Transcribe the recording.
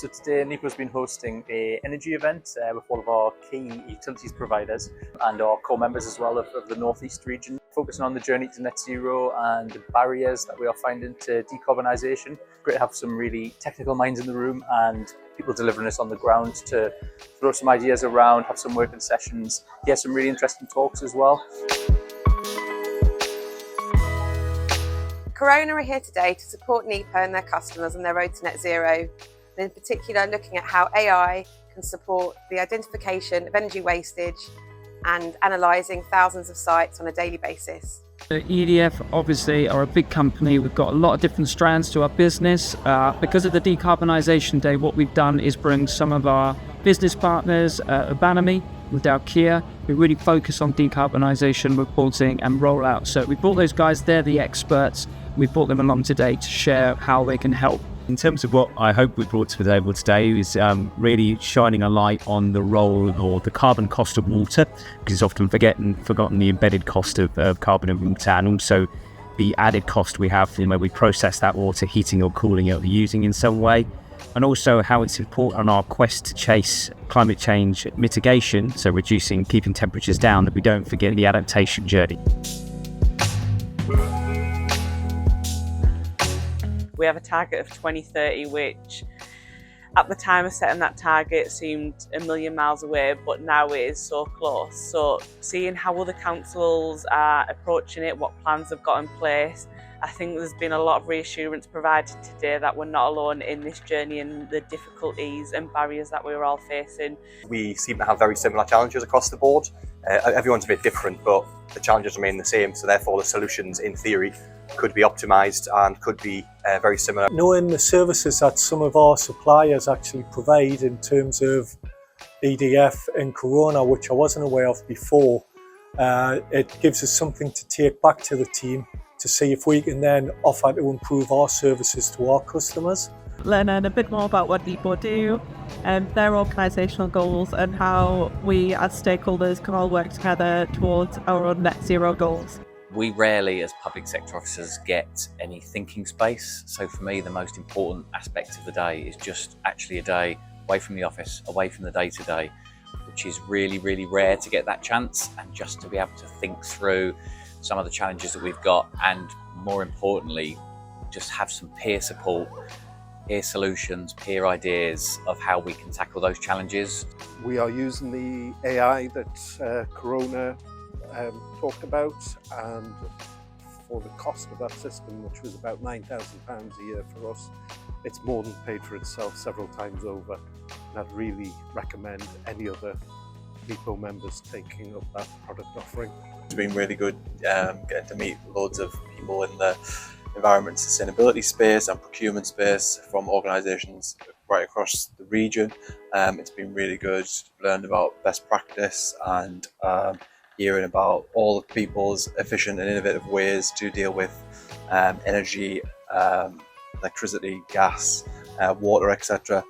So today NEPO has been hosting an energy event with all of our key utilities providers and our core members as well of the North East region, focusing on the journey to net zero and the barriers that we are finding to decarbonisation. Great to have some really technical minds in the room and people delivering us on the ground to throw some ideas around, have some working sessions, hear some really interesting talks as well. Corona are here today to support NEPO and their customers on their road to net zero, and in particular looking at how AI can support the identification of energy wastage and analysing thousands of sites on a daily basis. EDF obviously are a big company. We've got a lot of different strands to our business. Because of the Decarbonisation Day, what we've done is bring some of our business partners, Urbanami, with our Kia, who really focus on decarbonisation reporting and rollout. So we brought those guys, they're the experts. We brought them along today to share how they can help. In terms of what I hope we brought to the table today is really shining a light on the role or the carbon cost of water, because it's often forgotten the embedded cost of carbon in water, and also the added cost we have in where we process that water, heating or cooling it or using in some way, and also how it's important on our quest to chase climate change mitigation, so keeping temperatures down, that we don't forget the adaptation journey. We have a target of 2030, which at the time of setting that target seemed a million miles away, but now it is so close. So seeing how other councils are approaching it, what plans they've got in place, I think there's been a lot of reassurance provided today that we're not alone in this journey and the difficulties and barriers that we're all facing. We seem to have very similar challenges across the board. Everyone's a bit different, but the challenges remain the same, so therefore the solutions in theory could be optimised and could be very similar. Knowing the services that some of our suppliers actually provide in terms of EDF and Corona, which I wasn't aware of before, it gives us something to take back to the team to see if we can then offer to improve our services to our customers. Learn a bit more about what NEPO do and their organisational goals and how we as stakeholders can all work together towards our own net zero goals. We rarely, as public sector officers, get any thinking space. So for me, the most important aspect of the day is just actually a day away from the office, away from the day-to-day, which is really, really rare to get that chance, and just to be able to think through some of the challenges that we've got, and more importantly, just have some peer support, peer solutions, peer ideas of how we can tackle those challenges. We are using the AI that Corona talked about, and for the cost of that system, which was about £9,000 a year for us, it's more than paid for itself several times over, and I'd really recommend any other NEPO members taking up that product offering. It's been really good getting to meet loads of people in the environment and sustainability space and procurement space from organisations right across the region. It's been really good, learned about best practice and hearing about all the people's efficient and innovative ways to deal with energy, electricity, gas, water, etc.